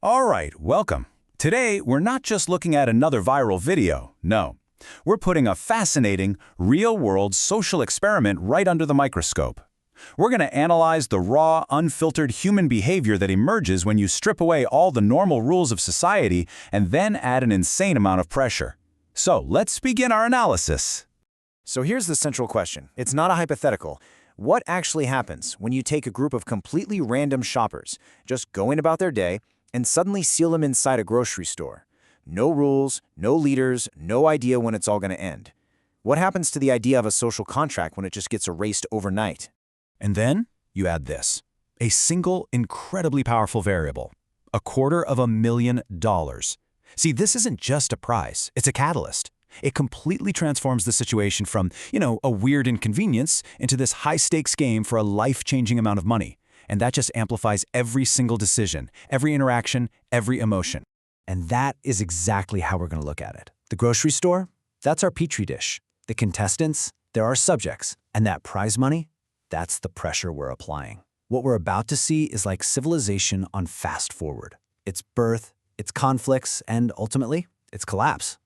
All right, welcome. Today, we're not just looking at another viral video, no. We're putting a fascinating, real-world social experiment right under the microscope. We're going to analyze the raw, unfiltered human behavior that emerges when you strip away all the normal rules of society and then add an insane amount of pressure. So, let's begin our analysis. So here's the central question. It's not a hypothetical. What actually happens when you take a group of completely random shoppers, just going about their day, and suddenly seal them inside a grocery store? No rules, no leaders, no idea when it's all going to end. What happens to the idea of a social contract when it just gets erased overnight? And then, you add this. A single, incredibly powerful variable. $250,000. See, this isn't just a prize, it's a catalyst. It completely transforms the situation from, a weird inconvenience into this high-stakes game for a life-changing amount of money. And that just amplifies every single decision, every interaction, every emotion. And that is exactly how we're going to look at it. The grocery store, that's our petri dish. The contestants, they're our subjects. And that prize money, that's the pressure we're applying. What we're about to see is like civilization on fast forward. Its birth, its conflicts, and ultimately, its collapse.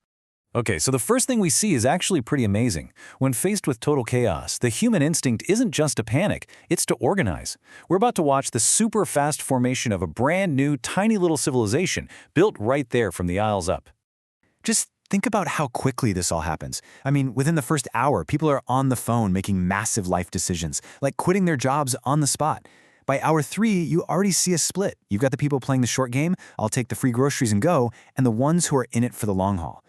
Okay, so the first thing we see is actually pretty amazing. When faced with total chaos, the human instinct isn't just to panic, it's to organize. We're about to watch the super fast formation of a brand new, tiny little civilization built right there from the aisles up. Just think about how quickly this all happens. I mean, within the first hour, people are on the phone making massive life decisions, like quitting their jobs on the spot. By hour 3, you already see a split. You've got the people playing the short game, I'll take the free groceries and go, and the ones who are in it for the long haul.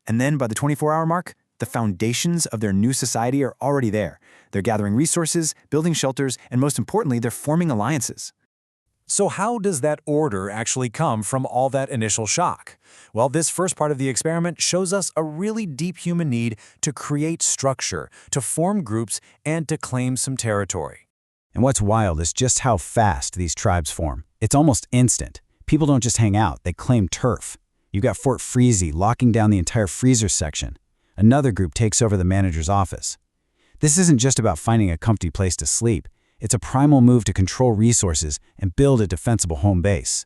And then by the 24-hour mark, the foundations of their new society are already there. They're gathering resources, building shelters, and most importantly, they're forming alliances. So how does that order actually come from all that initial shock? Well, this first part of the experiment shows us a really deep human need to create structure, to form groups, and to claim some territory. And what's wild is just how fast these tribes form. It's almost instant. People don't just hang out, they claim turf. You've got Fort Freezy locking down the entire freezer section. Another group takes over the manager's office. This isn't just about finding a comfy place to sleep. It's a primal move to control resources and build a defensible home base.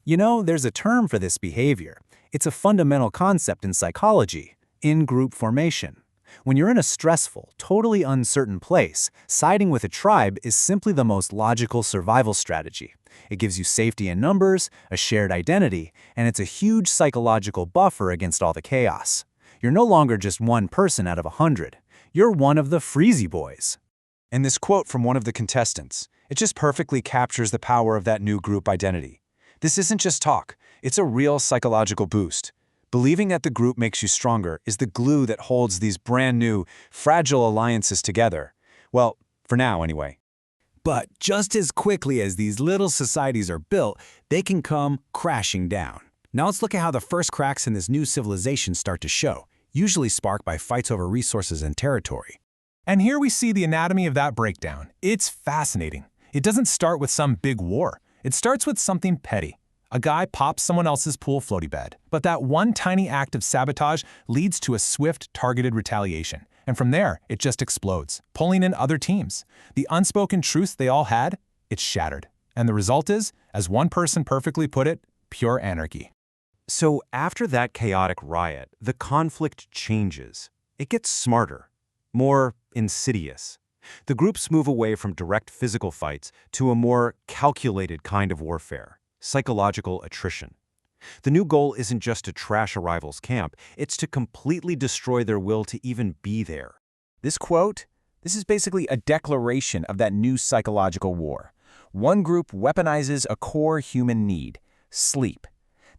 There's a term for this behavior. It's a fundamental concept in psychology, in-group formation. When you're in a stressful, totally uncertain place, siding with a tribe is simply the most logical survival strategy. It gives you safety in numbers, a shared identity, and it's a huge psychological buffer against all the chaos. You're no longer just one person out of 100. You're one of the Freezy Boys. And this quote from one of the contestants, it just perfectly captures the power of that new group identity. This isn't just talk, it's a real psychological boost. Believing that the group makes you stronger is the glue that holds these brand new, fragile alliances together. Well, for now anyway. But just as quickly as these little societies are built, they can come crashing down. Now let's look at how the first cracks in this new civilization start to show, usually sparked by fights over resources and territory. And here we see the anatomy of that breakdown. It's fascinating. It doesn't start with some big war. It starts with something petty. A guy pops someone else's pool floaty bed. But that one tiny act of sabotage leads to a swift, targeted retaliation. And from there, it just explodes, pulling in other teams. The unspoken truth they all had, it's shattered. And the result is, as one person perfectly put it, pure anarchy. So after that chaotic riot, the conflict changes. It gets smarter, more insidious. The groups move away from direct physical fights to a more calculated kind of warfare, psychological attrition. The new goal isn't just to trash a rival's camp, it's to completely destroy their will to even be there. This quote, this is basically a declaration of that new psychological war. One group weaponizes a core human need, sleep.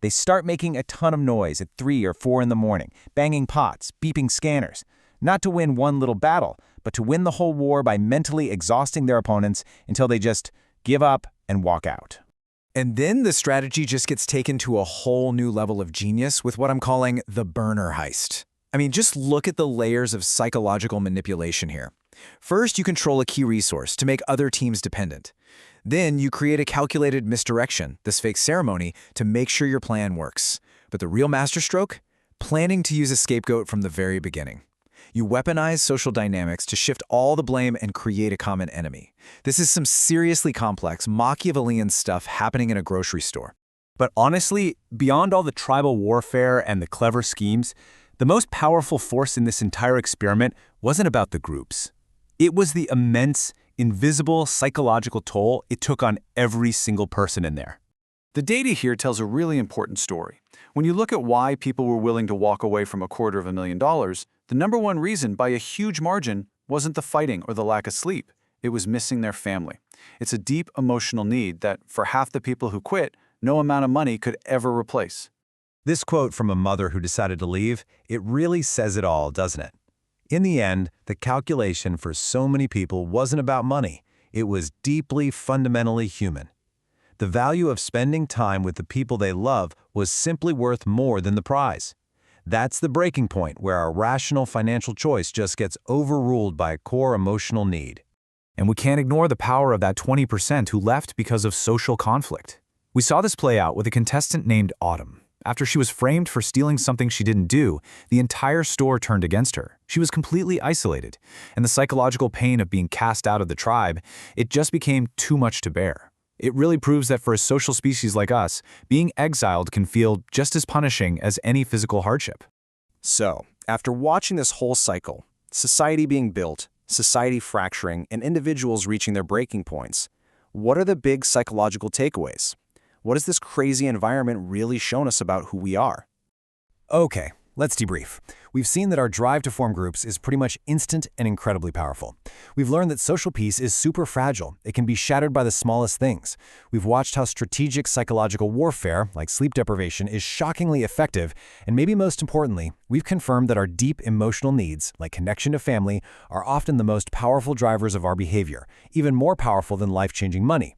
They start making a ton of noise at 3 or 4 in the morning, banging pots, beeping scanners. Not to win one little battle, but to win the whole war by mentally exhausting their opponents until they just give up and walk out. And then the strategy just gets taken to a whole new level of genius with what I'm calling the burner heist. I mean, just look at the layers of psychological manipulation here. First, you control a key resource to make other teams dependent. Then you create a calculated misdirection, this fake ceremony, to make sure your plan works. But the real masterstroke? Planning to use a scapegoat from the very beginning. You weaponize social dynamics to shift all the blame and create a common enemy. This is some seriously complex Machiavellian stuff happening in a grocery store. But honestly, beyond all the tribal warfare and the clever schemes, the most powerful force in this entire experiment wasn't about the groups. It was the immense, invisible psychological toll it took on every single person in there. The data here tells a really important story. When you look at why people were willing to walk away from $250,000, the number one reason by a huge margin wasn't the fighting or the lack of sleep. It was missing their family. It's a deep emotional need that, for half the people who quit, no amount of money could ever replace. This quote from a mother who decided to leave, it really says it all, doesn't it? In the end, the calculation for so many people wasn't about money. It was deeply, fundamentally human. The value of spending time with the people they love was simply worth more than the prize. That's the breaking point where our rational financial choice just gets overruled by a core emotional need. And we can't ignore the power of that 20% who left because of social conflict. We saw this play out with a contestant named Autumn. After she was framed for stealing something she didn't do, the entire store turned against her. She was completely isolated, and the psychological pain of being cast out of the tribe, it just became too much to bear. It really proves that for a social species like us, being exiled can feel just as punishing as any physical hardship. So, after watching this whole cycle, society being built, society fracturing, and individuals reaching their breaking points, what are the big psychological takeaways? What has this crazy environment really shown us about who we are? Okay, let's debrief. We've seen that our drive to form groups is pretty much instant and incredibly powerful. We've learned that social peace is super fragile. It can be shattered by the smallest things. We've watched how strategic psychological warfare, like sleep deprivation, is shockingly effective. And maybe most importantly, we've confirmed that our deep emotional needs, like connection to family, are often the most powerful drivers of our behavior, even more powerful than life-changing money.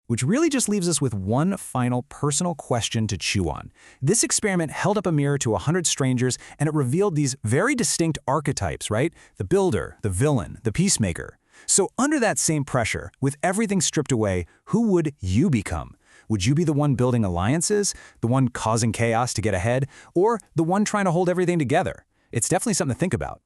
Which really just leaves us with one final personal question to chew on. This experiment held up a mirror to 100 strangers, and it revealed these very distinct archetypes, right? The builder, the villain, the peacemaker. So under that same pressure, with everything stripped away, who would you become? Would you be the one building alliances, the one causing chaos to get ahead, or the one trying to hold everything together? It's definitely something to think about.